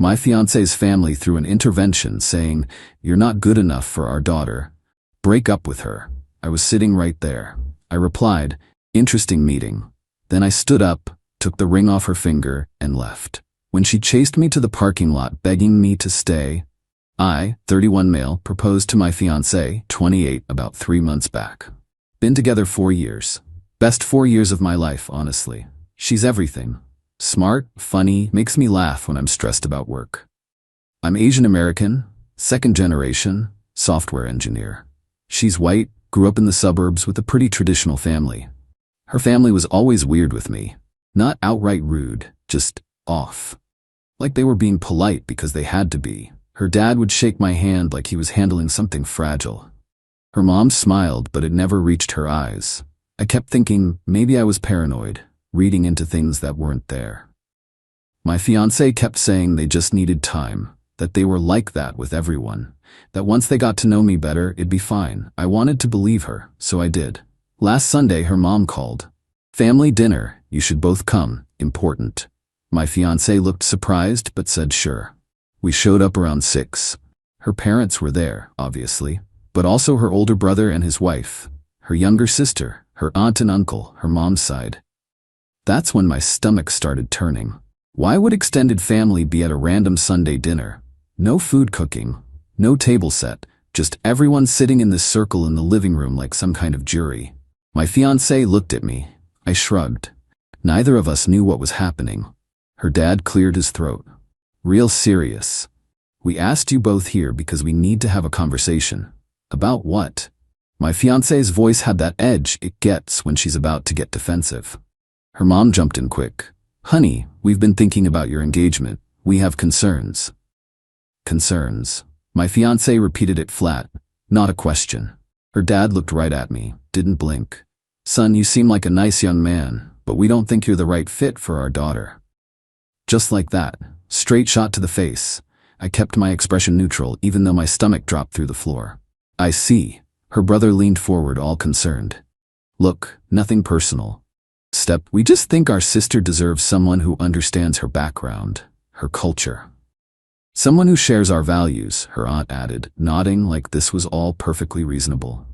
My fiancé's family threw an intervention saying, "You're not good enough for our daughter. Break up with her." I was sitting right there. I replied, "Interesting meeting." Then I stood up, took the ring off her finger, and left. When she chased me to the parking lot begging me to stay, I, 31 male, proposed to my fiancée, 28, about 3 months back. Been together 4 years. Best 4 years of my life, honestly. She's everything. Smart, funny, makes me laugh when I'm stressed about work. I'm Asian American, second generation, software engineer. She's white, grew up in the suburbs with a pretty traditional family. Her family was always weird with me. Not outright rude, just off. Like they were being polite because they had to be. Her dad would shake my hand like he was handling something fragile. Her mom smiled, but it never reached her eyes. I kept thinking maybe I was paranoid, reading into things that weren't there. My fiancé kept saying they just needed time, that they were like that with everyone, that once they got to know me better, it'd be fine. I wanted to believe her, so I did. Last Sunday, her mom called. "Family dinner, you should both come, important." My fiancé looked surprised but said sure. We showed up around 6. Her parents were there, obviously, but also her older brother and his wife, her younger sister, her aunt and uncle, her mom's side. That's when my stomach started turning. Why would extended family be at a random Sunday dinner? No food cooking, no table set, just everyone sitting in this circle in the living room like some kind of jury. My fiancé looked at me. I shrugged. Neither of us knew what was happening. Her dad cleared his throat. "Real serious. We asked you both here because we need to have a conversation." "About what?" My fiancé's voice had that edge it gets when she's about to get defensive. Her mom jumped in quick. "Honey, we've been thinking about your engagement. We have concerns." Concerns. My fiancé repeated it flat, not a question. Her dad looked right at me, didn't blink. "Son, you seem like a nice young man, but we don't think you're the right fit for our daughter." Just like that, straight shot to the face. I kept my expression neutral even though my stomach dropped through the floor. "I see." Her brother leaned forward, all concerned. "Look, nothing personal. We just think our sister deserves someone who understands her background, her culture. Someone who shares our values," her aunt added, nodding like this was all perfectly reasonable.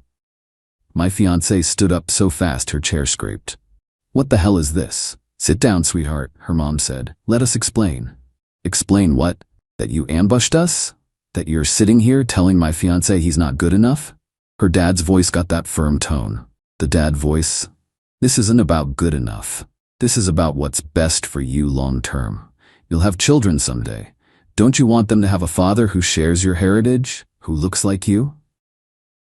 My fiancée stood up so fast her chair scraped. "What the hell is this?" "Sit down, sweetheart," her mom said. "Let us explain." "Explain what? That you ambushed us? That you're sitting here telling my fiancé he's not good enough?" Her dad's voice got that firm tone. The dad voice. "This isn't about good enough. This is about what's best for you long term. You'll have children someday. Don't you want them to have a father who shares your heritage, who looks like you?"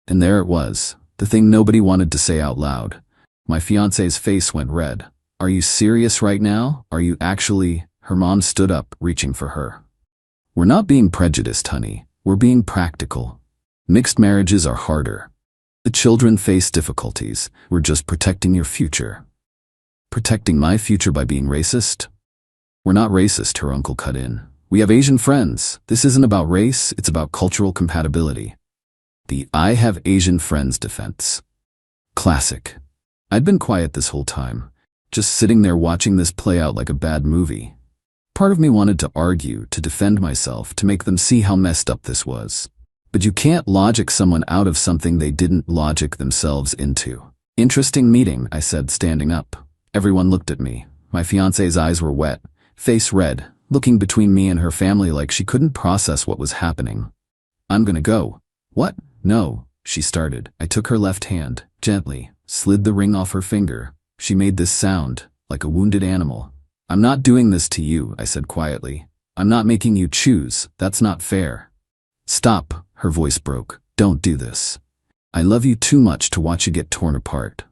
And there it was, the thing nobody wanted to say out loud. My fiancé's face went red. "Are you serious right now? Are you actually?" Her mom stood up, reaching for her. "We're not being prejudiced, honey. We're being practical. Mixed marriages are harder. The children face difficulties. We're just protecting your future." "Protecting my future by being racist?" "We're not racist," her uncle cut in. "We have Asian friends. This isn't about race, it's about cultural compatibility." The "I have Asian friends" defense. Classic. I'd been quiet this whole time, just sitting there watching this play out like a bad movie. Part of me wanted to argue, to defend myself, to make them see how messed up this was. But you can't logic someone out of something they didn't logic themselves into. "Interesting meeting," I said, standing up. Everyone looked at me. My fiancé's eyes were wet, face red, looking between me and her family like she couldn't process what was happening. "I'm gonna go." "What?" "No," she started. I took her left hand, gently, slid the ring off her finger. She made this sound, like a wounded animal. "I'm not doing this to you," I said quietly. "I'm not making you choose. That's not fair." "Stop," her voice broke. "Don't do this. I love you too much to watch you get torn apart."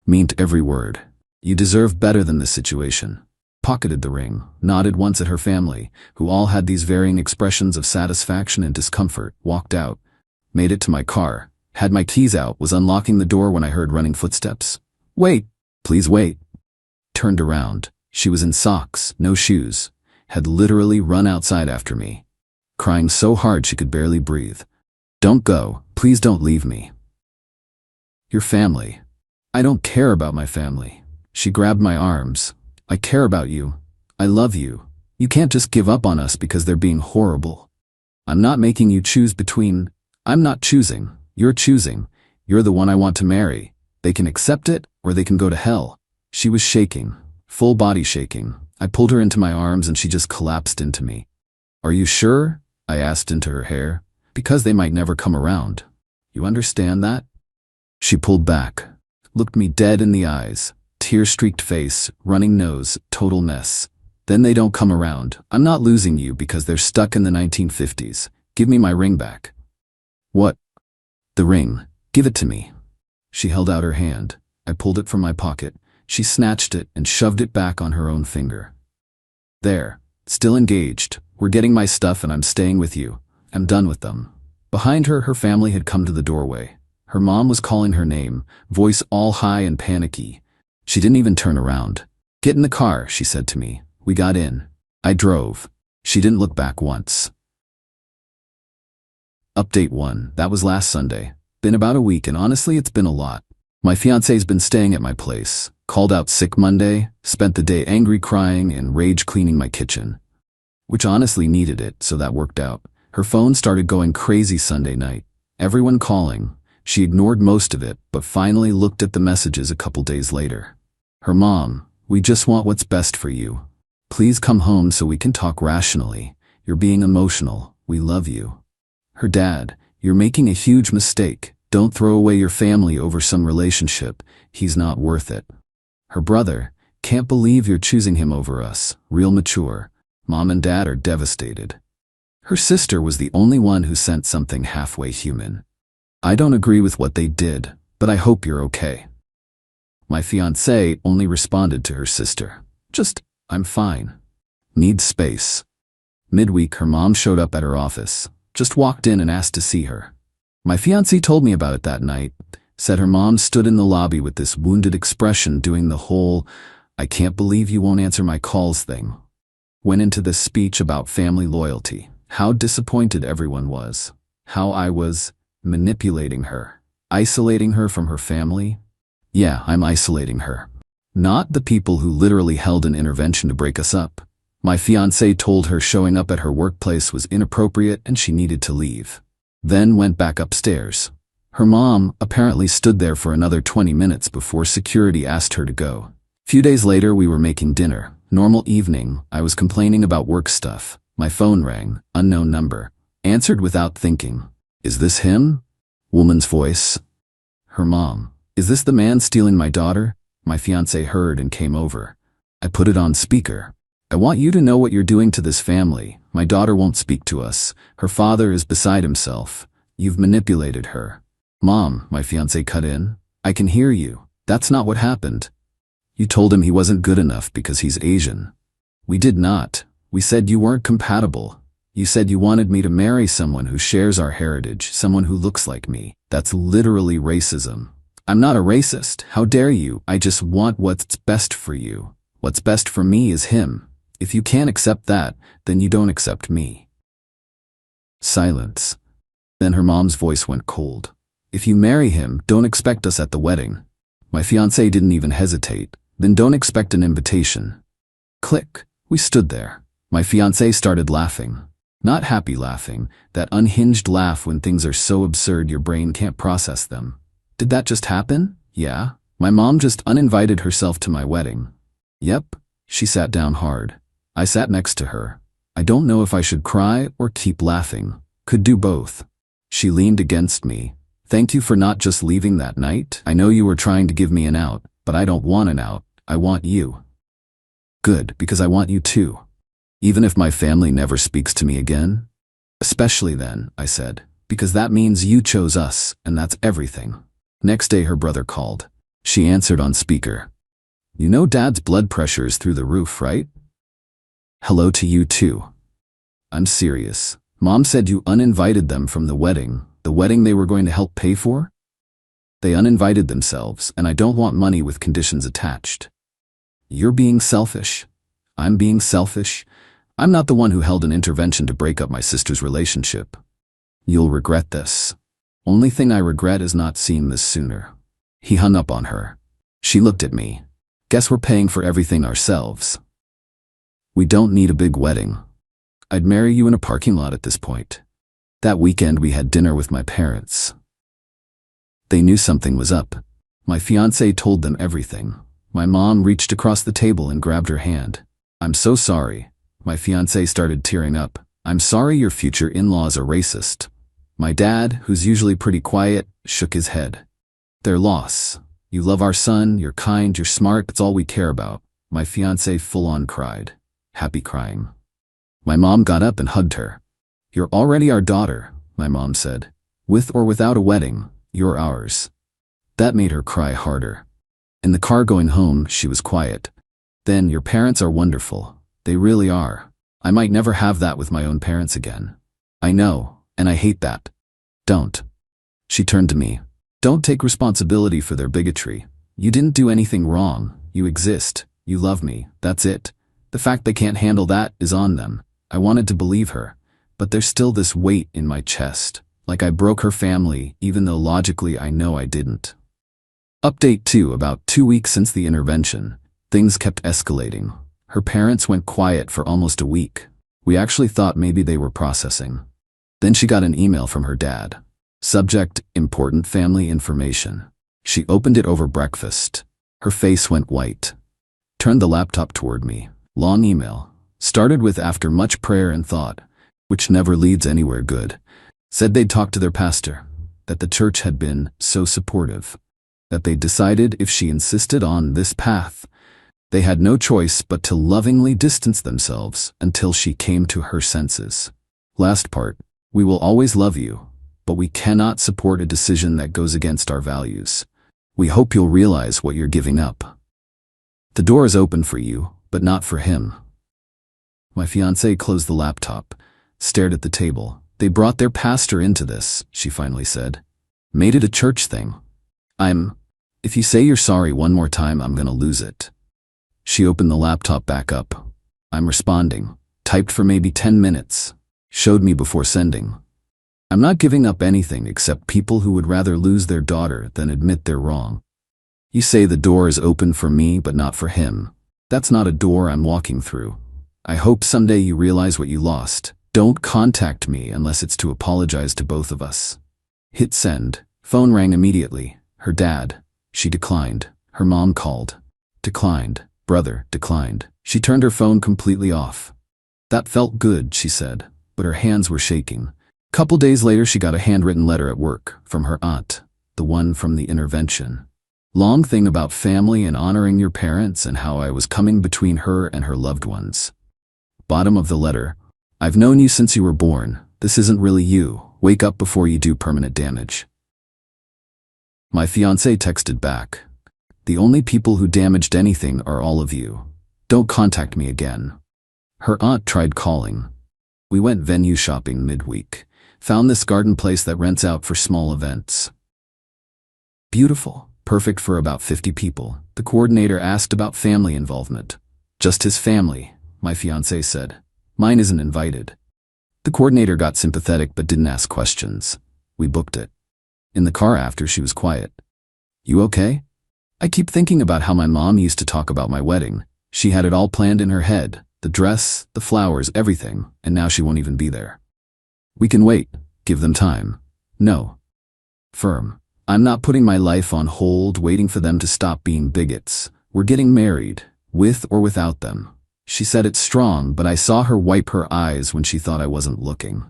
Meant every word. "You deserve better than this situation." Pocketed the ring, nodded once at her family, who all had these varying expressions of satisfaction and discomfort, walked out. Made it to my car, had my keys out, was unlocking the door when I heard running footsteps. "Wait, please wait." Turned around. She was in socks, no shoes, had literally run outside after me, crying so hard she could barely breathe. "Don't go, please don't leave me." "Your family." "I don't care about my family." She grabbed my arms. "I care about you. I love you. You can't just give up on us because they're being horrible. I'm not making you choose between. I'm not choosing. You're choosing. You're the one I want to marry. They can accept it or they can go to hell. She was shaking, full body shaking. I pulled her into my arms and she just collapsed into me. Are you sure? I asked into her hair. Because they might never come around. You understand that? She pulled back, looked me dead in the eyes, tear-streaked face, running nose, total mess. Then they don't come around. I'm not losing you because they're stuck in the 1950s. Give me my ring back. What? The ring. Give it to me. She held out her hand. I pulled it from my pocket. She snatched it and shoved it back on her own finger. There. Still engaged. We're getting my stuff and I'm staying with you. I'm done with them. Behind her, her family had come to the doorway. Her mom was calling her name, voice all high and panicky. She didn't even turn around. Get in the car, she said to me. We got in. I drove. She didn't look back once. Update 1. That was last Sunday. Been about a week and honestly it's been a lot. My fiancé's been staying at my place. Called out sick Monday, spent the day angry crying and rage cleaning my kitchen. Which honestly needed it, so that worked out. Her phone started going crazy Sunday night. Everyone calling. She ignored most of it, but finally looked at the messages a couple days later. Her mom, we just want what's best for you. Please come home so we can talk rationally. You're being emotional. We love you. Her dad, you're making a huge mistake. Don't throw away your family over some relationship. He's not worth it. Her brother, can't believe you're choosing him over us. Real mature. Mom and dad are devastated. Her sister was the only one who sent something halfway human. I don't agree with what they did, but I hope you're okay. My fiancée only responded to her sister. Just, I'm fine. Need space. Midweek, her mom showed up at her office. Just walked in and asked to see her. My fiancé told me about it that night. Said her mom stood in the lobby with this wounded expression doing the whole, I can't believe you won't answer my calls thing. Went into this speech about family loyalty. How disappointed everyone was. How I was manipulating her. Isolating her from her family. Yeah, I'm isolating her. Not the people who literally held an intervention to break us up. My fiancé told her showing up at her workplace was inappropriate and she needed to leave. Then went back upstairs. Her mom apparently stood there for another 20 minutes before security asked her to go. Few days later, we were making dinner. Normal evening, I was complaining about work stuff. My phone rang, unknown number. Answered without thinking. Is this him? Woman's voice. Her mom. Is this the man stealing my daughter? My fiancé heard and came over. I put it on speaker. I want you to know what you're doing to this family. My daughter won't speak to us. Her father is beside himself. You've manipulated her. Mom, my fiancé cut in. I can hear you. That's not what happened. You told him he wasn't good enough because he's Asian. We did not. We said you weren't compatible. You said you wanted me to marry someone who shares our heritage, someone who looks like me. That's literally racism. I'm not a racist. How dare you? I just want what's best for you. What's best for me is him. If you can't accept that, then you don't accept me. Silence. Then her mom's voice went cold. If you marry him, don't expect us at the wedding. My fiancé didn't even hesitate. Then don't expect an invitation. Click. We stood there. My fiancé started laughing. Not happy laughing, that unhinged laugh when things are so absurd your brain can't process them. Did that just happen? Yeah. My mom just uninvited herself to my wedding. Yep. She sat down hard. I sat next to her. I don't know if I should cry or keep laughing. Could do both. She leaned against me. Thank you for not just leaving that night. I know you were trying to give me an out, but I don't want an out. I want you. Good, because I want you too. Even if my family never speaks to me again? Especially then, I said, because that means you chose us, and that's everything. Next day her brother called. She answered on speaker. You know Dad's blood pressure is through the roof, right? Hello to you too. I'm serious. Mom said you uninvited them from the wedding they were going to help pay for? They uninvited themselves, and I don't want money with conditions attached. You're being selfish. I'm being selfish. I'm not the one who held an intervention to break up my sister's relationship. You'll regret this. Only thing I regret is not seeing this sooner. He hung up on her. She looked at me. Guess we're paying for everything ourselves. We don't need a big wedding. I'd marry you in a parking lot at this point. That weekend we had dinner with my parents. They knew something was up. My fiancé told them everything. My mom reached across the table and grabbed her hand. I'm so sorry. My fiancé started tearing up. I'm sorry your future in-laws are racist. My dad, who's usually pretty quiet, shook his head. Their loss. You love our son, you're kind, you're smart, that's all we care about. My fiancé full-on cried. Happy crying. My mom got up and hugged her. You're already our daughter, my mom said. With or without a wedding, you're ours. That made her cry harder. In the car going home, she was quiet. Then, your parents are wonderful. They really are. I might never have that with my own parents again. I know, and I hate that. Don't. She turned to me. Don't take responsibility for their bigotry. You didn't do anything wrong. You exist. You love me. That's it. The fact they can't handle that is on them. I wanted to believe her, but there's still this weight in my chest, like I broke her family, even though logically I know I didn't. Update 2. About 2 weeks since the intervention, things kept escalating. Her parents went quiet for almost a week. We actually thought maybe they were processing. Then she got an email from her dad. Subject, important family information. She opened it over breakfast. Her face went white. Turned the laptop toward me. Long email. Started with after much prayer and thought, which never leads anywhere good. Said they'd talked to their pastor, that the church had been so supportive, that they decided if she insisted on this path, they had no choice but to lovingly distance themselves until she came to her senses. Last part, we will always love you, but we cannot support a decision that goes against our values. We hope you'll realize what you're giving up. The door is open for you, but not for him. My fiancée closed the laptop, stared at the table. They brought their pastor into this, she finally said. Made it a church thing. If you say you're sorry one more time, I'm gonna lose it. She opened the laptop back up. I'm responding. Typed for maybe 10 minutes. Showed me before sending. I'm not giving up anything except people who would rather lose their daughter than admit they're wrong. You say the door is open for me but not for him. That's not a door I'm walking through. I hope someday you realize what you lost. Don't contact me unless it's to apologize to both of us. Hit send. Phone rang immediately. Her dad. She declined. Her mom called. Declined. Brother, declined. She turned her phone completely off. That felt good, she said, but her hands were shaking. Couple days later she got a handwritten letter at work from her aunt, the one from the intervention. Long thing about family and honoring your parents and how I was coming between her and her loved ones. Bottom of the letter, I've known you since you were born. This isn't really you. Wake up before you do permanent damage. My fiancé texted back. The only people who damaged anything are all of you. Don't contact me again. Her aunt tried calling. We went venue shopping midweek. Found this garden place that rents out for small events. Beautiful. Perfect for about 50 people. The coordinator asked about family involvement. Just his family, my fiancé said. Mine isn't invited. The coordinator got sympathetic but didn't ask questions. We booked it. In the car after, she was quiet. You okay? I keep thinking about how my mom used to talk about my wedding. She had it all planned in her head. The dress, the flowers, everything, and now she won't even be there. We can wait. Give them time. No. Firm. I'm not putting my life on hold waiting for them to stop being bigots. We're getting married, with or without them. She said it strong, but I saw her wipe her eyes when she thought I wasn't looking.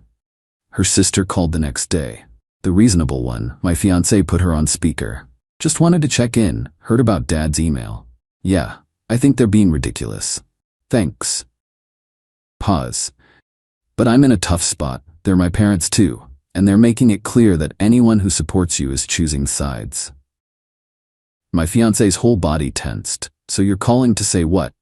Her sister called the next day. The reasonable one, my fiancé put her on speaker. Just wanted to check in, heard about Dad's email. Yeah, I think they're being ridiculous. Thanks. Pause. But I'm in a tough spot. They're my parents too, and they're making it clear that anyone who supports you is choosing sides. My fiancé's whole body tensed. So you're calling to say what?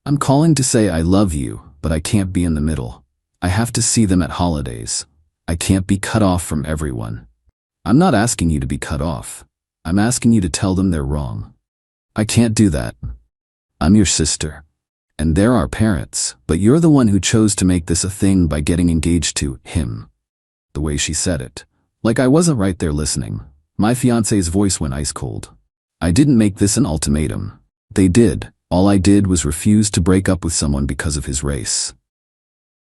I'm calling to say I love you, but I can't be in the middle. I have to see them at holidays. I can't be cut off from everyone. I'm not asking you to be cut off. I'm asking you to tell them they're wrong. I can't do that. I'm your sister. And they're our parents, but you're the one who chose to make this a thing by getting engaged to him. The way she said it. Like I wasn't right there listening. My fiancé's voice went ice cold. I didn't make this an ultimatum. They did. All I did was refuse to break up with someone because of his race.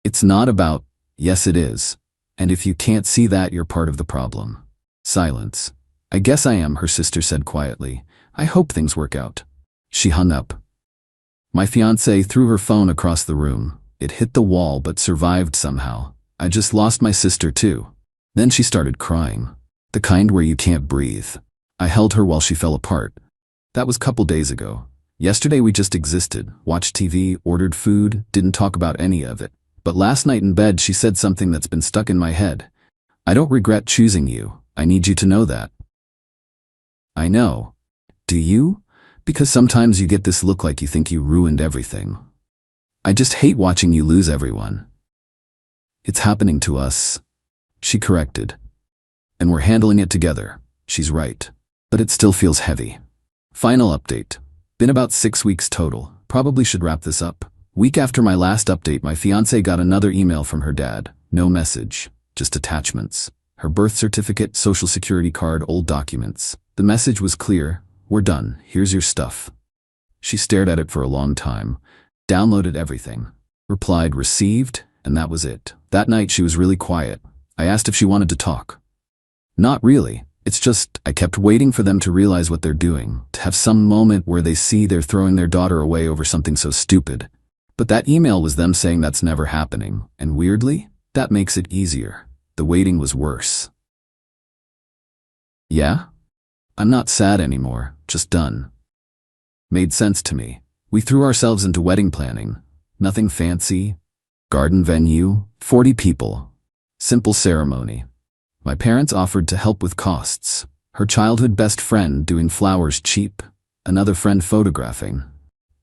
It's not about, yes it is, and if you can't see that, you're part of the problem. Silence. I guess I am, her sister said quietly. I hope things work out. She hung up. My fiancée threw her phone across the room. It hit the wall but survived somehow. I just lost my sister too. Then she started crying. The kind where you can't breathe. I held her while she fell apart. That was a couple days ago. Yesterday we just existed, watched TV, ordered food, didn't talk about any of it. But last night in bed she said something that's been stuck in my head. I don't regret choosing you. I need you to know that. I know. Do you? Because sometimes you get this look like you think you ruined everything. I just hate watching you lose everyone. It's happening to us, she corrected. And we're handling it together. She's right. But it still feels heavy. Final update. Been about 6 weeks total. Probably should wrap this up. Week after my last update, my fiancée got another email from her dad. No message, just attachments. Her birth certificate, social security card, old documents. The message was clear. We're done. Here's your stuff. She stared at it for a long time. Downloaded everything. Replied, received, and that was it. That night she was really quiet. I asked if she wanted to talk. Not really. It's just, I kept waiting for them to realize what they're doing, to have some moment where they see they're throwing their daughter away over something so stupid. But that email was them saying that's never happening, and weirdly, that makes it easier. The waiting was worse. Yeah? I'm not sad anymore, just done. Made sense to me. We threw ourselves into wedding planning. Nothing fancy. Garden venue, 40 people. Simple ceremony. My parents offered to help with costs. Her childhood best friend doing flowers cheap. Another friend photographing.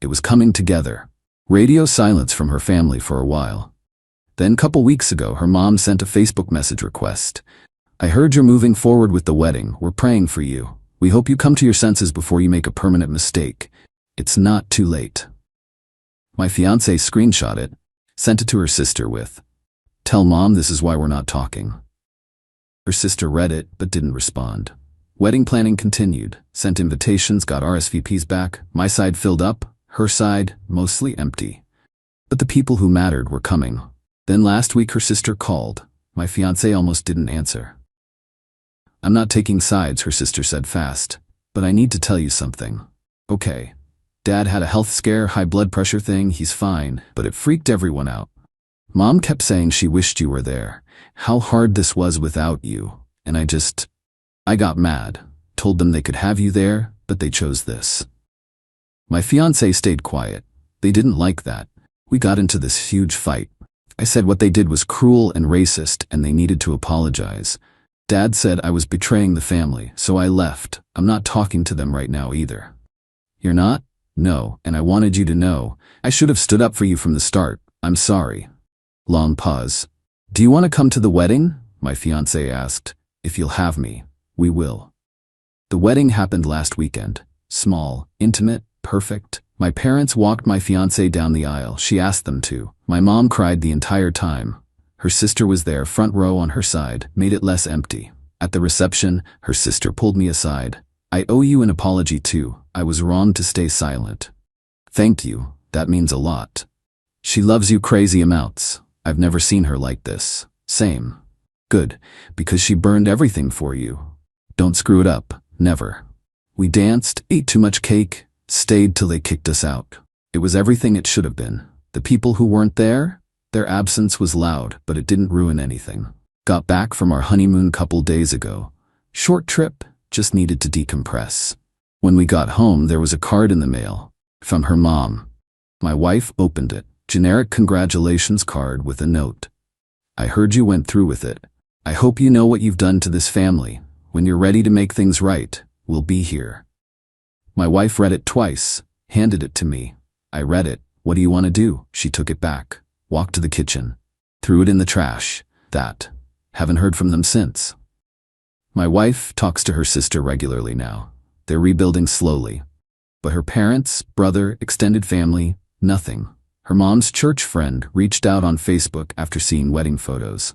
It was coming together. Radio silence from her family for a while. Then, couple weeks ago, her mom sent a Facebook message request. I heard you're moving forward with the wedding. We're praying for you. We hope you come to your senses before you make a permanent mistake. It's not too late. My fiancée screenshot it, sent it to her sister with, "Tell mom this is why we're not talking." Her sister read it, but didn't respond. Wedding planning continued, sent invitations, got RSVPs back. My side filled up, her side mostly empty. But the people who mattered were coming. Then last week her sister called. My fiancé almost didn't answer. I'm not taking sides, her sister said fast, but I need to tell you something. Okay. Dad had a health scare, high blood pressure thing, he's fine, but it freaked everyone out. Mom kept saying she wished you were there, how hard this was without you, and I got mad, told them they could have you there, but they chose this. My fiancé stayed quiet. They didn't like that. We got into this huge fight. I said what they did was cruel and racist and they needed to apologize. Dad said I was betraying the family, so I left. I'm not talking to them right now either. You're not? No, and I wanted you to know. I should have stood up for you from the start. I'm sorry. Long pause. Do you want to come to the wedding? My fiancé asked. If you'll have me, we will. The wedding happened last weekend. Small, intimate, perfect. My parents walked my fiancé down the aisle. She asked them to. My mom cried the entire time. Her sister was there, front row on her side, made it less empty. At the reception, her sister pulled me aside. I owe you an apology too. I was wrong to stay silent. Thank you. That means a lot. She loves you crazy amounts. I've never seen her like this. Same. Good, because she burned everything for you. Don't screw it up. Never. We danced, ate too much cake, stayed till they kicked us out. It was everything it should have been. The people who weren't there, their absence was loud, but it didn't ruin anything. Got back from our honeymoon couple days ago. Short trip, just needed to decompress. When we got home, there was a card in the mail. From her mom. My wife opened it. Generic congratulations card with a note. I heard you went through with it. I hope you know what you've done to this family. When you're ready to make things right, we'll be here. My wife read it twice, handed it to me. I read it. What do you want to do? She took it back, walked to the kitchen, threw it in the trash. Haven't heard from them since. My wife talks to her sister regularly now. They're rebuilding slowly. But her parents, brother, extended family, nothing. Her mom's church friend reached out on Facebook after seeing wedding photos.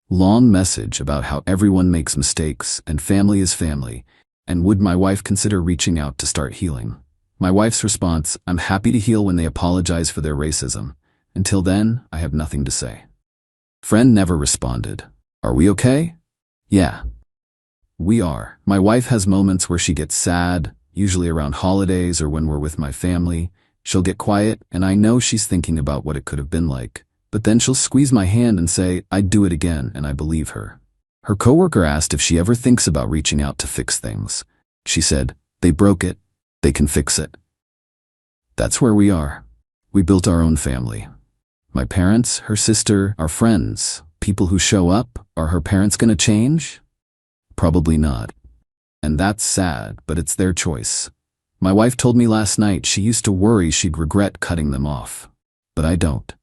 Long message about how everyone makes mistakes and family is family, and would my wife consider reaching out to start healing. My wife's response, I'm happy to heal when they apologize for their racism. Until then, I have nothing to say. Friend never responded. Are we okay? Yeah. We are. My wife has moments where she gets sad, usually around holidays or when we're with my family. She'll get quiet, and I know she's thinking about what it could have been like. But then she'll squeeze my hand and say, I'd do it again, and I believe her. Her coworker asked if she ever thinks about reaching out to fix things. She said, they broke it. They can fix it. That's where we are. We built our own family. My parents, her sister, our friends, people who show up. Are her parents gonna change? Probably not. And that's sad, but it's their choice. My wife told me last night she used to worry she'd regret cutting them off. But I don't.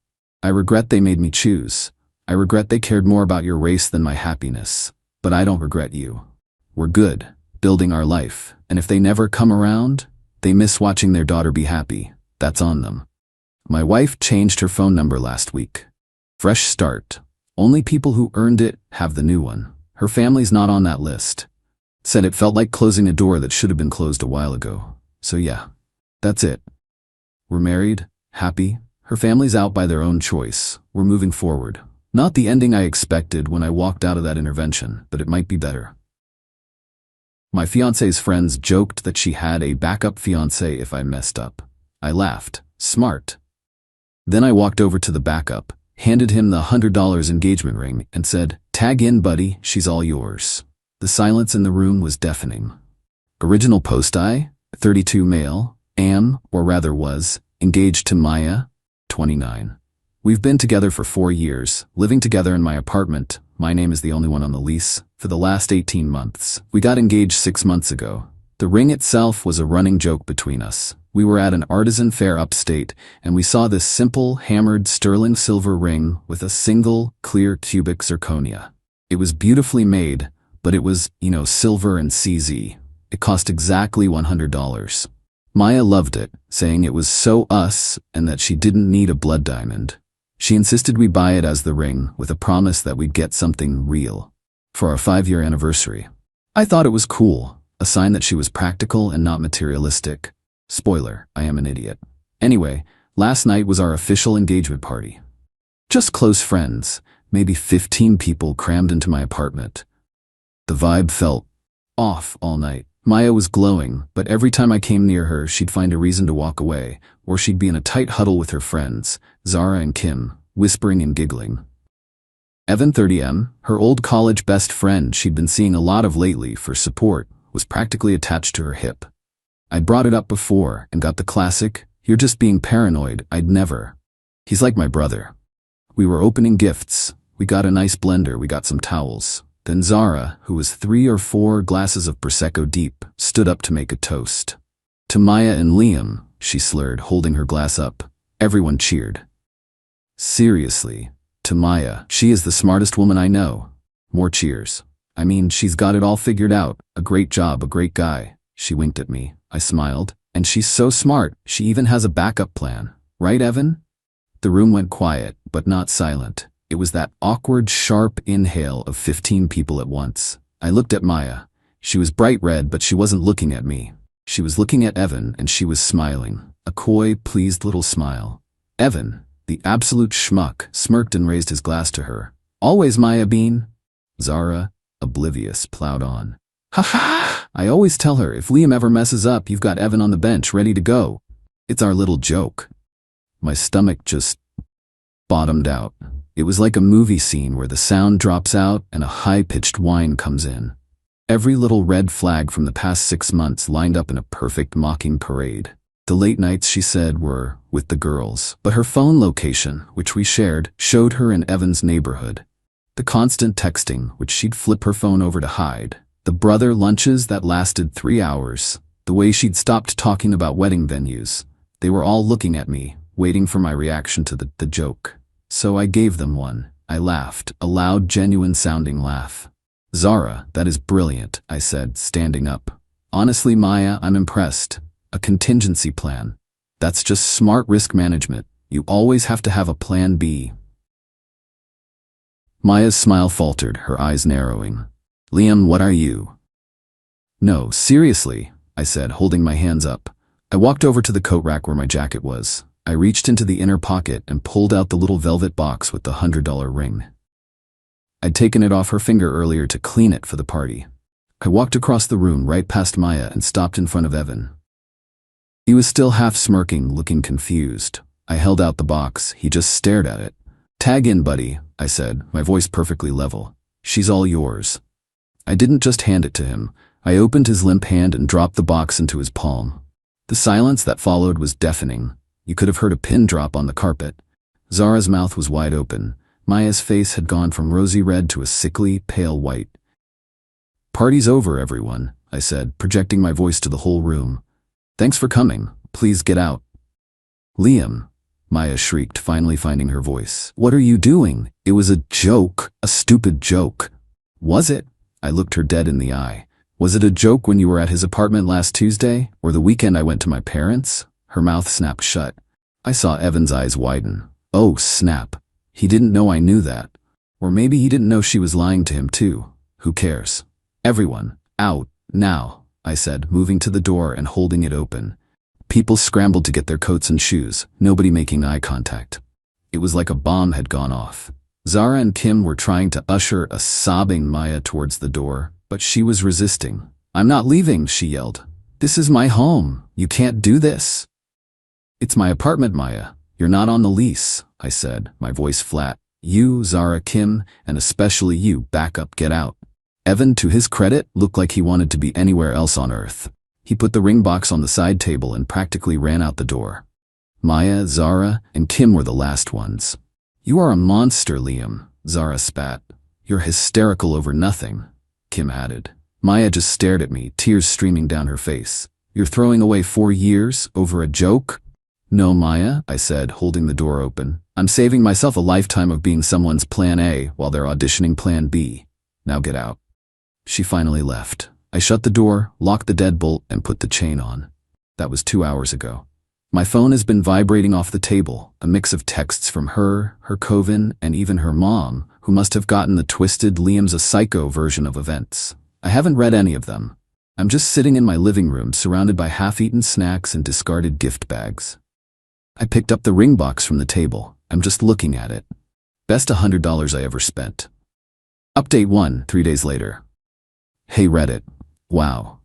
I regret they made me choose. I regret they cared more about your race than my happiness. But I don't regret you. We're good, building our life, and if they never come around, they miss watching their daughter be happy. That's on them. My wife changed her phone number last week. Fresh start. Only people who earned it have the new one. Her family's not on that list. Said it felt like closing a door that should have been closed a while ago. So yeah, that's it. We're married, happy. Her family's out by their own choice. We're moving forward. Not the ending I expected when I walked out of that intervention, but it might be better. My fiancé's friends joked that she had a backup fiancé if I messed up. I laughed. Smart. Then I walked over to the backup, handed him the $100 engagement ring, and said, tag in, buddy, she's all yours. The silence in the room was deafening. Original post I, 32 male, am, or rather was, engaged to Maya, 29. We've been together for 4 years, living together in my apartment. My name is the only one on the lease. For the last 18 months. We got engaged 6 months ago. The ring itself was a running joke between us. We were at an artisan fair upstate, and we saw this simple, hammered sterling silver ring with a single, clear cubic zirconia. It was beautifully made, but it was, silver and CZ. It cost exactly $100. Maya loved it, saying it was so us and that she didn't need a blood diamond. She insisted we buy it as the ring, with a promise that we'd get something real for our 5-year anniversary. I thought it was cool, a sign that she was practical and not materialistic. Spoiler, I am an idiot. Anyway, last night was our official engagement party. Just close friends, maybe 15 people crammed into my apartment. The vibe felt off all night. Maya was glowing, but every time I came near her, she'd find a reason to walk away, or she'd be in a tight huddle with her friends, Zara and Kim, whispering and giggling. Evan, 30M, her old college best friend she'd been seeing a lot of lately for support, was practically attached to her hip. I'd brought it up before and got the classic, you're just being paranoid, I'd never. He's like my brother. We were opening gifts. We got a nice blender, we got some towels. Then Zara, who was 3 or 4 glasses of Prosecco deep, stood up to make a toast. To Maya and Liam, she slurred, holding her glass up. Everyone cheered. Seriously, to Maya, she is the smartest woman I know. More cheers. I mean, she's got it all figured out. A great job, a great guy. She winked at me. I smiled. And she's so smart, she even has a backup plan. Right, Evan? The room went quiet, but not silent. It was that awkward, sharp inhale of 15 people at once. I looked at Maya. She was bright red, but she wasn't looking at me. She was looking at Evan, and she was smiling. A coy, pleased little smile. Evan, the absolute schmuck, smirked and raised his glass to her. Always, Maya Bean. Zara, oblivious, plowed on. Ha ha! I always tell her, if Liam ever messes up, you've got Evan on the bench ready to go. It's our little joke. My stomach just bottomed out. It was like a movie scene where the sound drops out and a high-pitched whine comes in. Every little red flag from the past 6 months lined up in a perfect mocking parade. The late nights, she said, were with the girls, but her phone location, which we shared, showed her in Evan's neighborhood. The constant texting, which she'd flip her phone over to hide. The brother lunches that lasted 3 hours. The way she'd stopped talking about wedding venues. They were all looking at me, waiting for my reaction to the joke. So I gave them one. I laughed, a loud, genuine-sounding laugh. Zara, that is brilliant, I said, standing up. Honestly, Maya, I'm impressed. A contingency plan. That's just smart risk management. You always have to have a plan B. Maya's smile faltered, her eyes narrowing. Liam, what are you? No, seriously, I said, holding my hands up. I walked over to the coat rack where my jacket was. I reached into the inner pocket and pulled out the little velvet box with the $100 ring. I'd taken it off her finger earlier to clean it for the party. I walked across the room right past Maya and stopped in front of Evan. He was still half smirking, looking confused. I held out the box. He just stared at it. "Tag in, buddy," I said, my voice perfectly level. "She's all yours." I didn't just hand it to him. I opened his limp hand and dropped the box into his palm. The silence that followed was deafening. You could have heard a pin drop on the carpet. Zara's mouth was wide open. Maya's face had gone from rosy red to a sickly, pale white. "Party's over, everyone," I said, projecting my voice to the whole room. "Thanks for coming. Please get out." "Liam," Maya shrieked, finally finding her voice. "What are you doing? It was a joke, a stupid joke." "Was it?" I looked her dead in the eye. "Was it a joke when you were at his apartment last Tuesday, or the weekend I went to my parents'?" Her mouth snapped shut. I saw Evan's eyes widen. Oh, snap. He didn't know I knew that. Or maybe he didn't know she was lying to him too. Who cares? "Everyone, out, now," I said, moving to the door and holding it open. People scrambled to get their coats and shoes, nobody making eye contact. It was like a bomb had gone off. Zara and Kim were trying to usher a sobbing Maya towards the door, but she was resisting. "I'm not leaving," she yelled. "This is my home. You can't do this." "It's my apartment, Maya. You're not on the lease," I said, my voice flat. "You, Zara, Kim, and especially you, back up, get out." Evan, to his credit, looked like he wanted to be anywhere else on earth. He put the ring box on the side table and practically ran out the door. Maya, Zara, and Kim were the last ones. "You are a monster, Liam," Zara spat. "You're hysterical over nothing," Kim added. Maya just stared at me, tears streaming down her face. "You're throwing away 4 years over a joke?" "No, Maya," I said, holding the door open. "I'm saving myself a lifetime of being someone's plan A while they're auditioning plan B. Now get out." She finally left. I shut the door, locked the deadbolt, and put the chain on. That was 2 hours ago. My phone has been vibrating off the table, a mix of texts from her coven, and even her mom, who must have gotten the twisted Liam's a psycho version of events. I haven't read any of them. I'm just sitting in my living room surrounded by half-eaten snacks and discarded gift bags. I picked up the ring box from the table. I'm just looking at it. Best $100 I ever spent. Update 1, 3 days later. Hey Reddit. Wow.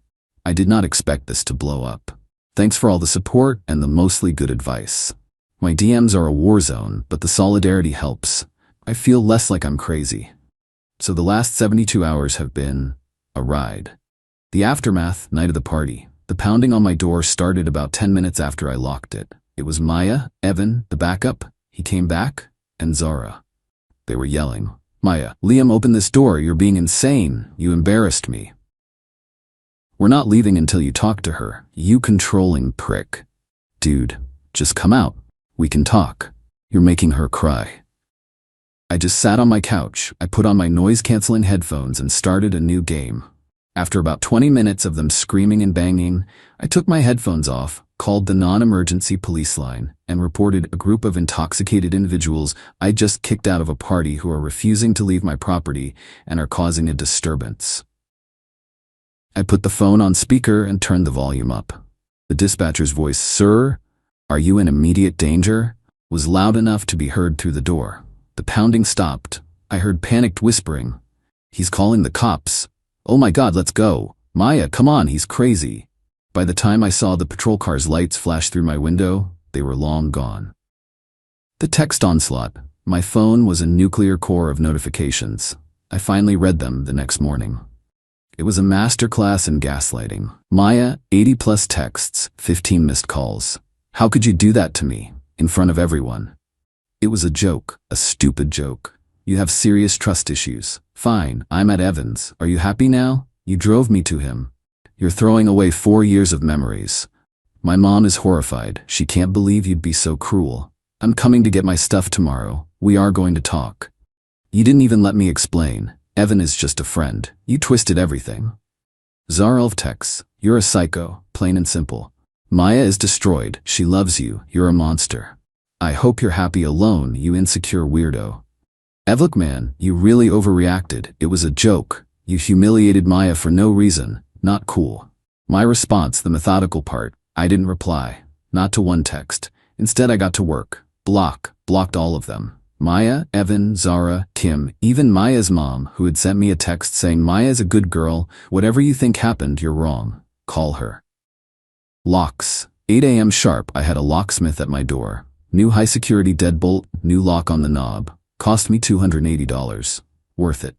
I did not expect this to blow up. Thanks for all the support and the mostly good advice. My DMs are a war zone, but the solidarity helps. I feel less like I'm crazy. So the last 72 hours have been a ride. The aftermath, night of the party. The pounding on my door started about 10 minutes after I locked it. It was Maya, Evan, the backup, he came back, and Zara. They were yelling. "Maya, Liam, open this door, you're being insane, you embarrassed me. We're not leaving until you talk to her, you controlling prick. Dude, just come out, we can talk. You're making her cry." I just sat on my couch, I put on my noise-canceling headphones and started a new game. After about 20 minutes of them screaming and banging, I took my headphones off, called the non-emergency police line, and reported a group of intoxicated individuals I just kicked out of a party who are refusing to leave my property and are causing a disturbance. I put the phone on speaker and turned the volume up. The dispatcher's voice, "Sir, are you in immediate danger?" was loud enough to be heard through the door. The pounding stopped. I heard panicked whispering. "He's calling the cops. Oh my God, let's go. Maya, come on, he's crazy." By the time I saw the patrol car's lights flash through my window, they were long gone. The text onslaught. My phone was a nuclear core of notifications. I finally read them the next morning. It was a masterclass in gaslighting. Maya, 80+ texts, 15 missed calls. How could you do that to me, in front of everyone? It was a joke, a stupid joke. You have serious trust issues. Fine, I'm at Evans. Are you happy now? You drove me to him. You're throwing away 4 years of memories. My mom is horrified. She can't believe you'd be so cruel. I'm coming to get my stuff tomorrow. We are going to talk. You didn't even let me explain. Evan is just a friend. You twisted everything. Zarelv texts. You're a psycho, plain and simple. Maya is destroyed. She loves you. You're a monster. I hope you're happy alone, you insecure weirdo. Evlik, man, you really overreacted. It was a joke. You humiliated Maya for no reason. Not cool. My response, the methodical part. I didn't reply. Not to one text. Instead, I got to work. Blocked all of them. Maya, Evan, Zara, Kim, even Maya's mom, who had sent me a text saying Maya's a good girl, whatever you think happened, you're wrong. Call her. Locks. 8 a.m. sharp, I had a locksmith at my door. New high-security deadbolt, new lock on the knob. Cost me $280. Worth it.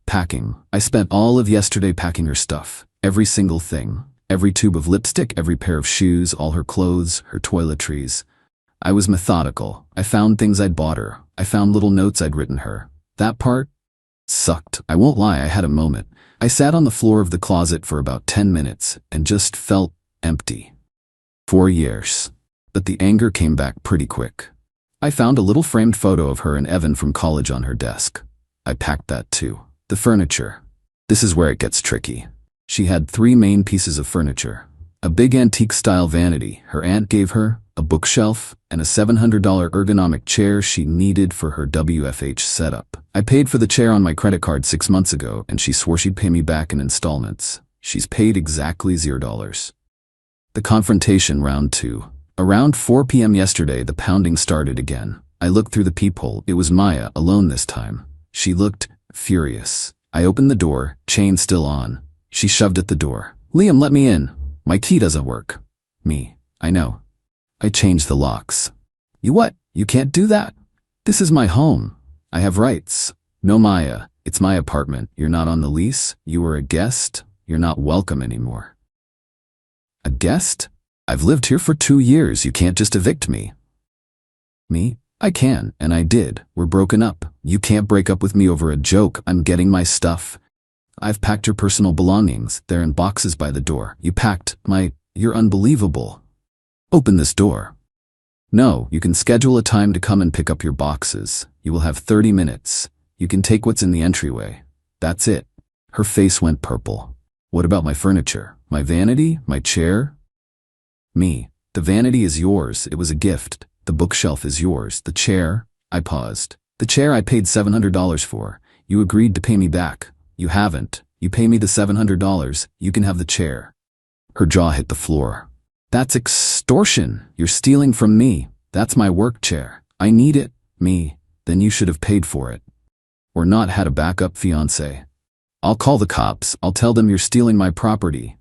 Packing. I spent all of yesterday packing her stuff. Every single thing. Every tube of lipstick, every pair of shoes, all her clothes, her toiletries. I was methodical. I found things I'd bought her. I found little notes I'd written her. That part sucked. I won't lie, I had a moment. I sat on the floor of the closet for about 10 minutes and just felt empty. 4 years. But the anger came back pretty quick. I found a little framed photo of her and Evan from college on her desk. I packed that too. The furniture. This is where it gets tricky. She had 3 main pieces of furniture. A big antique-style vanity her aunt gave her, a bookshelf, and a $700 ergonomic chair she needed for her WFH setup. I paid for the chair on my credit card 6 months ago, and she swore she'd pay me back in installments. She's paid exactly $0. The confrontation round 2. Around 4 p.m. yesterday, the pounding started again. I looked through the peephole. It was Maya, alone this time. She looked furious. I opened the door, chain still on. She shoved at the door. Liam, let me in. My key doesn't work. Me. I know. I changed the locks. You what? You can't do that. This is my home. I have rights. No, Maya. It's my apartment. You're not on the lease. You were a guest. You're not welcome anymore. A guest? I've lived here for 2 years. You can't just evict me. Me? I can, and I did. We're broken up. You can't break up with me over a joke. I'm getting my stuff. I've packed your personal belongings. They're in boxes by the door. You packed my... You're unbelievable. Open this door. No, you can schedule a time to come and pick up your boxes. You will have 30 minutes. You can take what's in the entryway. That's it. Her face went purple. What about my furniture? My vanity? My chair? Me. The vanity is yours. It was a gift. The bookshelf is yours. The chair? I paused. The chair I paid $700 for. You agreed to pay me back. You haven't. You pay me the $700. You can have the chair. Her jaw hit the floor. That's extortion. You're stealing from me. That's my work chair. I need it. Me. Then you should have paid for it. Or not had a backup fiancé. I'll call the cops. I'll tell them you're stealing my property.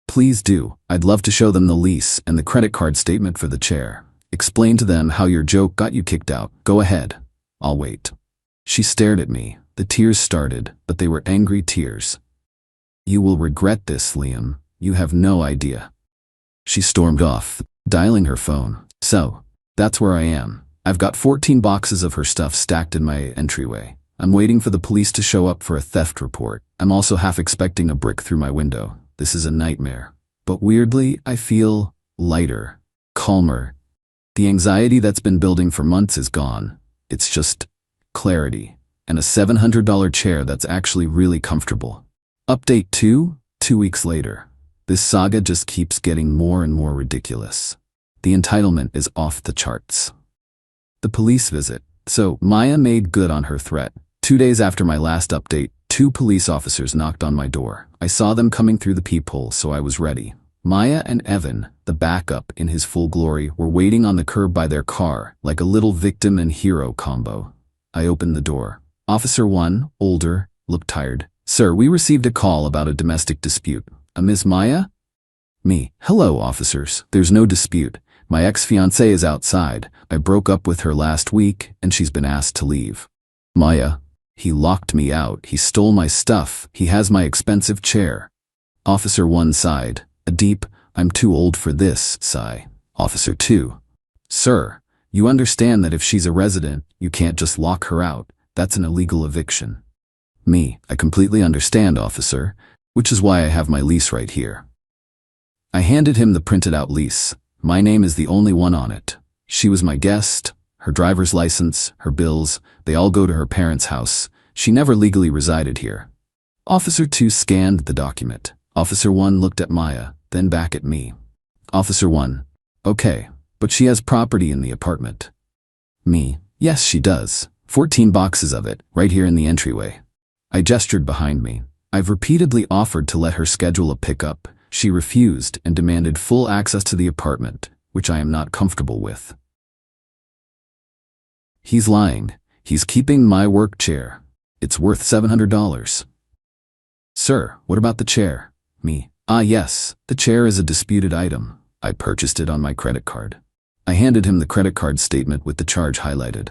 Please do. I'd love to show them the lease and the credit card statement for the chair. Explain to them how your joke got you kicked out. Go ahead. I'll wait. She stared at me. The tears started, but they were angry tears. You will regret this, Liam. You have no idea. She stormed off, dialing her phone. So, that's where I am. I've got 14 boxes of her stuff stacked in my entryway. I'm waiting for the police to show up for a theft report. I'm also half expecting a brick through my window. This is a nightmare. But weirdly, I feel lighter, calmer. The anxiety that's been building for months is gone. It's just clarity. And a $700 chair that's actually really comfortable. Update 2, 2 weeks later. This saga just keeps getting more and more ridiculous. The entitlement is off the charts. The police visit. So, Maya made good on her threat. 2 days after my last update, 2 police officers knocked on my door. I saw them coming through the peephole, so I was ready. Maya and Evan, the backup in his full glory, were waiting on the curb by their car, like a little victim and hero combo. I opened the door. Officer 1, older, looked tired. Sir, we received a call about a domestic dispute. A Ms. Maya? Me. Hello, officers. There's no dispute. My ex-fiancée is outside. I broke up with her last week, and she's been asked to leave. Maya. He locked me out. He stole my stuff. He has my expensive chair. Officer 1 sighed. A deep, I'm too old for this, sigh. Officer 2. Sir, you understand that if she's a resident, you can't just lock her out. That's an illegal eviction. Me. I completely understand, officer, which is why I have my lease right here. I handed him the printed out lease. My name is the only one on it. She was my guest. Her driver's license, her bills, they all go to her parents' house. She never legally resided here. Officer 2 scanned the document. Officer 1 looked at Maya, then back at me. Officer 1. Okay, but she has property in the apartment. Me. Yes, she does. 14 boxes of it, right here in the entryway. I gestured behind me. I've repeatedly offered to let her schedule a pickup. She refused and demanded full access to the apartment, which I am not comfortable with. He's lying. He's keeping my work chair. It's worth $700. Sir, what about the chair? Me. Ah yes, the chair is a disputed item. I purchased it on my credit card. I handed him the credit card statement with the charge highlighted.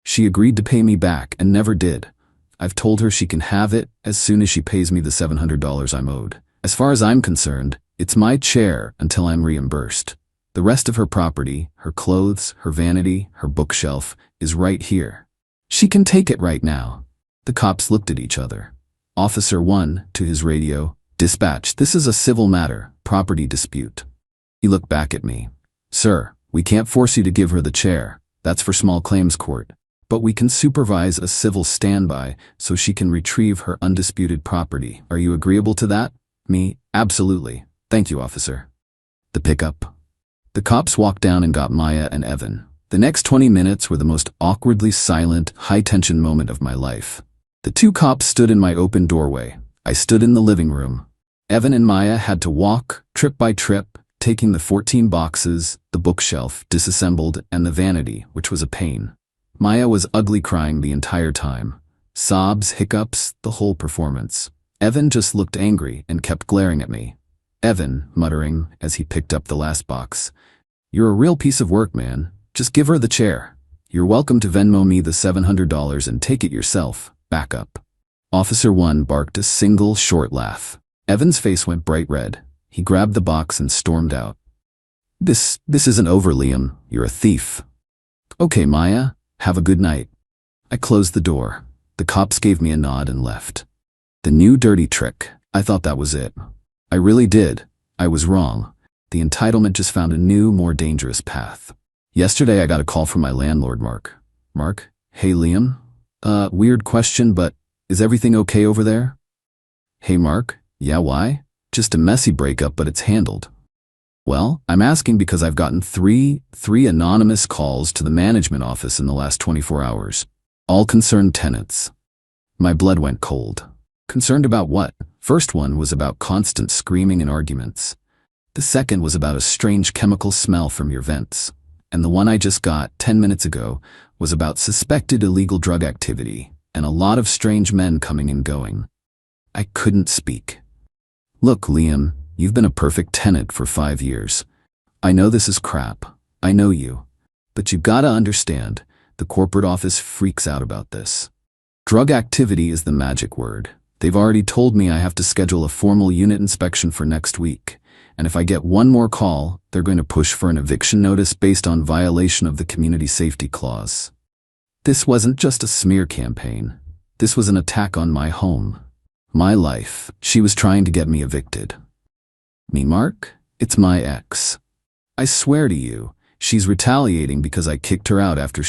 She agreed to pay me back and never did. I've told her she can have it as soon as she pays me the $700 I'm owed. As far as I'm concerned, it's my chair until I'm reimbursed. The rest of her property, her clothes, her vanity, her bookshelf, is right here. She can take it right now. The cops looked at each other. Officer 1, to his radio, "Dispatch, this is a civil matter, property dispute." He looked back at me. "Sir, we can't force you to give her the chair. That's for small claims court. But we can supervise a civil standby so she can retrieve her undisputed property. Are you agreeable to that?" Me, "Absolutely. Thank you, officer." The pickup. The cops walked down and got Maya and Evan. The next 20 minutes were the most awkwardly silent, high-tension moment of my life. The two cops stood in my open doorway. I stood in the living room. Evan and Maya had to walk, trip by trip, taking the 14 boxes, the bookshelf, disassembled, and the vanity, which was a pain. Maya was ugly crying the entire time. Sobs, hiccups, the whole performance. Evan just looked angry and kept glaring at me. Evan, muttering as he picked up the last box, "You're a real piece of work, man. Just give her the chair. You're welcome to Venmo me the $700 and take it yourself. Back up." Officer 1 barked a single short laugh. Evan's face went bright red. He grabbed the box and stormed out. This isn't over, Liam. You're a thief." "Okay, Maya. Have a good night." I closed the door. The cops gave me a nod and left. The new dirty trick. I thought that was it. I really did. I was wrong. The entitlement just found a new, more dangerous path. Yesterday I got a call from my landlord, Mark. "Mark? Hey, Liam? Weird question, but is everything okay over there?" "Hey, Mark? Yeah, why?" "Just a messy breakup, but it's handled." "Well, I'm asking because I've gotten three anonymous calls to the management office in the last 24 hours. All concerned tenants." My blood went cold. Concerned about what? First one was about constant screaming and arguments. The second was about a strange chemical smell from your vents. And the one I just got 10 minutes ago was about suspected illegal drug activity and a lot of strange men coming and going. I couldn't speak. "Look, Liam, you've been a perfect tenant for 5 years. I know this is crap. I know you. But you gotta understand, the corporate office freaks out about this. Drug activity is the magic word. They've already told me I have to schedule a formal unit inspection for next week. And if I get one more call, they're going to push for an eviction notice based on violation of the community safety clause." This wasn't just a smear campaign. This was an attack on my home. My life. She was trying to get me evicted. "Me, Mark? It's my ex. I swear to you, she's retaliating because I kicked her out after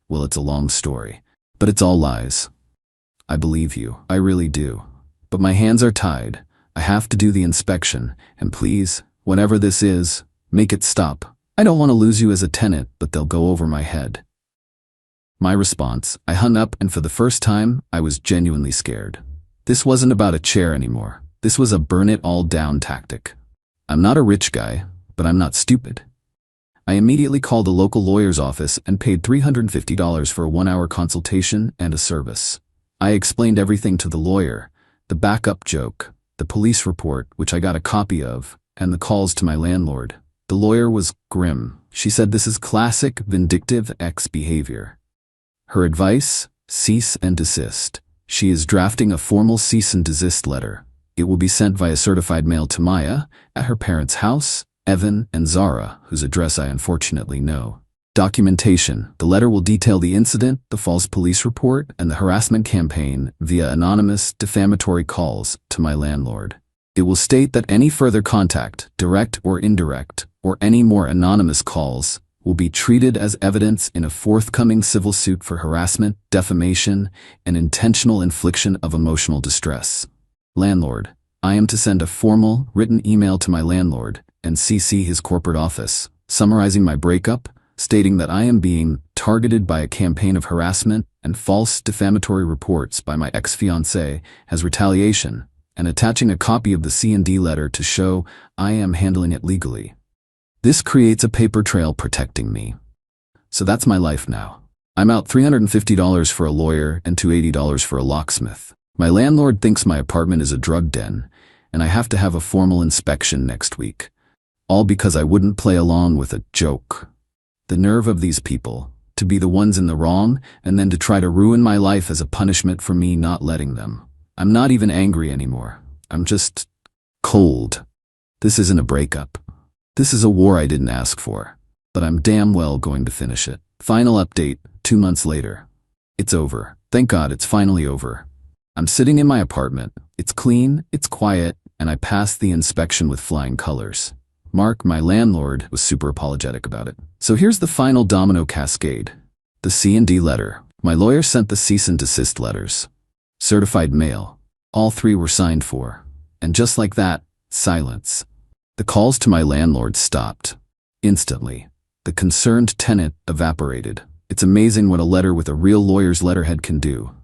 well, it's a long story. But it's all lies. I believe you. I really do. But my hands are tied. I have to do the inspection, and please, whatever this is, make it stop. I don't want to lose you as a tenant, but they'll go over my head." My response, I hung up, and for the first time, I was genuinely scared. This wasn't about a chair anymore. This was a burn-it-all-down tactic. I'm not a rich guy, but I'm not stupid. I immediately called the local lawyer's office and paid $350 for a 1-hour consultation and a service. I explained everything to the lawyer, the backup joke, the police report, which I got a copy of, and the calls to my landlord. The lawyer was grim. She said this is classic vindictive ex behavior. Her advice? Cease and desist. She is drafting a formal cease and desist letter. It will be sent via certified mail to Maya, at her parents' house, Evan, and Zara, whose address I unfortunately know. Documentation. The letter will detail the incident, the false police report, and the harassment campaign via anonymous, defamatory calls to my landlord. It will state that any further contact, direct or indirect, or any more anonymous calls, will be treated as evidence in a forthcoming civil suit for harassment, defamation, and intentional infliction of emotional distress. Landlord. I am to send a formal, written email to my landlord and CC his corporate office, summarizing my breakup, stating that I am being targeted by a campaign of harassment and false defamatory reports by my ex-fiancée as retaliation, and attaching a copy of the C&D letter to show I am handling it legally. This creates a paper trail protecting me. So that's my life now. I'm out $350 for a lawyer and $280 for a locksmith. My landlord thinks my apartment is a drug den, and I have to have a formal inspection next week. All because I wouldn't play along with a joke. The nerve of these people, to be the ones in the wrong, and then to try to ruin my life as a punishment for me not letting them. I'm not even angry anymore. I'm just cold. This isn't a breakup. This is a war I didn't ask for, but I'm damn well going to finish it. Final update, 2 months later. It's over. Thank God it's finally over. I'm sitting in my apartment. It's clean, it's quiet, and I passed the inspection with flying colors. Mark, my landlord, was super apologetic about it. So here's the final domino cascade. The C&D letter. My lawyer sent the cease and desist letters. Certified mail. All 3 were signed for. And just like that, silence. The calls to my landlord stopped. Instantly. The concerned tenant evaporated. It's amazing what a letter with a real lawyer's letterhead can do.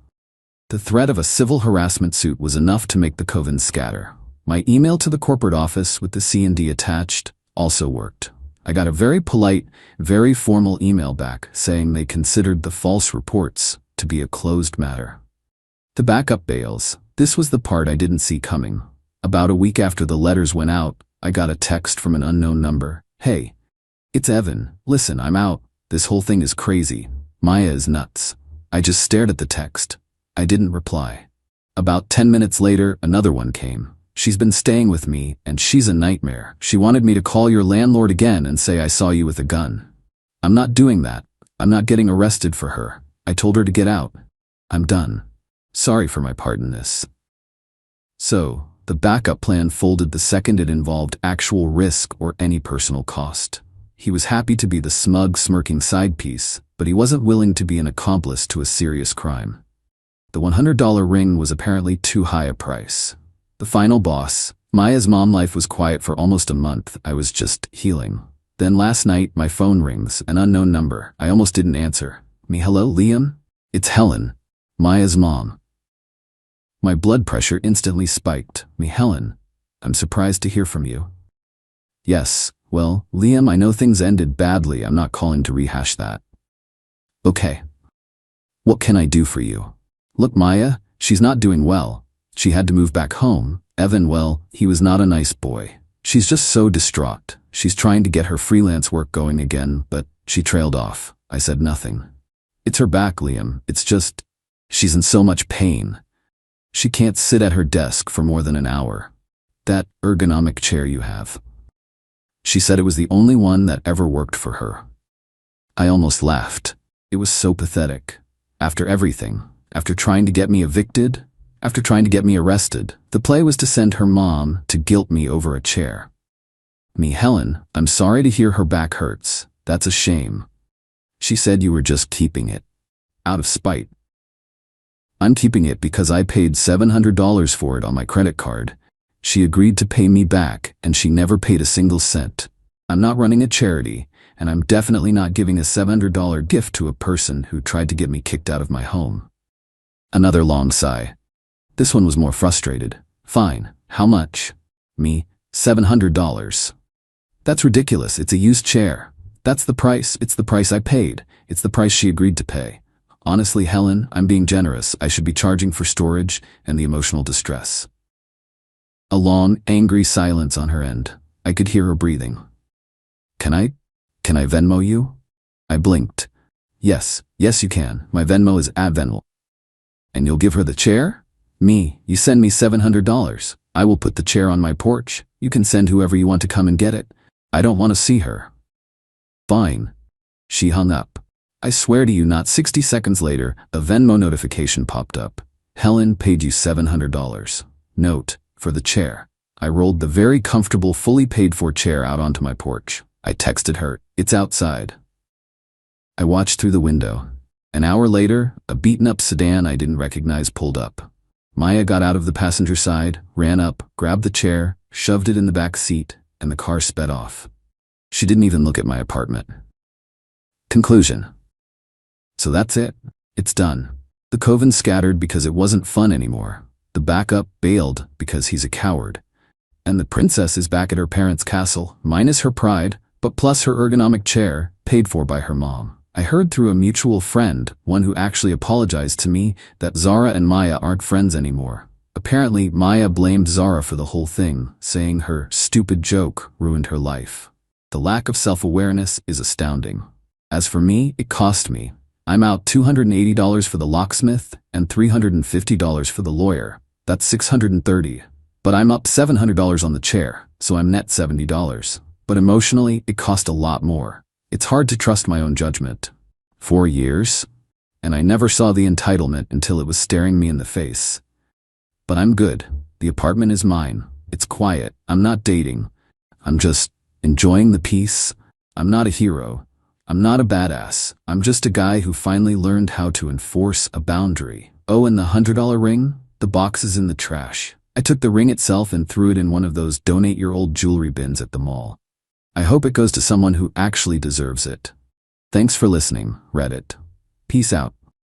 The threat of a civil harassment suit was enough to make the covens scatter. My email to the corporate office with the C&D attached also worked. I got a very polite, very formal email back saying they considered the false reports to be a closed matter. The backup bails. This was the part I didn't see coming. About a week after the letters went out, I got a text from an unknown number. Hey, it's Evan. Listen, I'm out. This whole thing is crazy. Maya is nuts. I just stared at the text. I didn't reply. About 10 minutes later, another one came. She's been staying with me, and she's a nightmare. She wanted me to call your landlord again and say I saw you with a gun. I'm not doing that. I'm not getting arrested for her. I told her to get out. I'm done. Sorry for my part in this. So, the backup plan folded the second it involved actual risk or any personal cost. He was happy to be the smug, smirking side piece, but he wasn't willing to be an accomplice to a serious crime. The $100 ring was apparently too high a price. The final boss. Maya's mom life was quiet for almost a month. I was just healing. Then last night, my phone rings, an unknown number. I almost didn't answer. Hello, Liam? It's Helen, Maya's mom. My blood pressure instantly spiked. Helen, I'm surprised to hear from you. Yes, well, Liam, I know things ended badly. I'm not calling to rehash that. Okay. What can I do for you? Look, Maya, she's not doing well. She had to move back home. Evan, well, he was not a nice boy. She's just so distraught. She's trying to get her freelance work going again, but she trailed off. I said nothing. It's her back, Liam. It's just, she's in so much pain. She can't sit at her desk for more than an hour. That ergonomic chair you have. She said it was the only one that ever worked for her. I almost laughed. It was so pathetic. After everything, after trying to get me evicted, after trying to get me arrested, the play was to send her mom to guilt me over a chair. Helen, I'm sorry to hear her back hurts. That's a shame. She said you were just keeping it. Out of spite. I'm keeping it because I paid $700 for it on my credit card. She agreed to pay me back, and she never paid a single cent. I'm not running a charity, and I'm definitely not giving a $700 gift to a person who tried to get me kicked out of my home. Another long sigh. This one was more frustrated. Fine. How much? $700. That's ridiculous. It's a used chair. That's the price. It's the price I paid. It's the price she agreed to pay. Honestly, Helen, I'm being generous. I should be charging for storage and the emotional distress. A long, angry silence on her end. I could hear her breathing. Can I Venmo you? I blinked. Yes, you can. My Venmo is @Venmo. And you'll give her the chair? You send me $700. I will put the chair on my porch. You can send whoever you want to come and get it. I don't want to see her. Fine. She hung up. I swear to you, not 60 seconds later, a Venmo notification popped up. Helen paid you $700. Note, for the chair. I rolled the very comfortable, fully paid-for chair out onto my porch. I texted her, it's outside. I watched through the window. An hour later, a beaten-up sedan I didn't recognize pulled up. Maya got out of the passenger side, ran up, grabbed the chair, shoved it in the back seat, and the car sped off. She didn't even look at my apartment. Conclusion. So that's it. It's done. The coven scattered because it wasn't fun anymore. The backup bailed because he's a coward. And the princess is back at her parents' castle, minus her pride, but plus her ergonomic chair, paid for by her mom. I heard through a mutual friend, one who actually apologized to me, that Zara and Maya aren't friends anymore. Apparently, Maya blamed Zara for the whole thing, saying her stupid joke ruined her life. The lack of self-awareness is astounding. As for me, it cost me. I'm out $280 for the locksmith and $350 for the lawyer. That's $630. But I'm up $700 on the chair, so I'm net $70. But emotionally, it cost a lot more. It's hard to trust my own judgment. 4 years? And I never saw the entitlement until it was staring me in the face. But I'm good. The apartment is mine. It's quiet. I'm not dating. I'm just enjoying the peace. I'm not a hero. I'm not a badass. I'm just a guy who finally learned how to enforce a boundary. Oh, and the $100 ring? The box is in the trash. I took the ring itself and threw it in one of those donate your old jewelry bins at the mall. I hope it goes to someone who actually deserves it. Thanks for listening, Reddit. Peace out.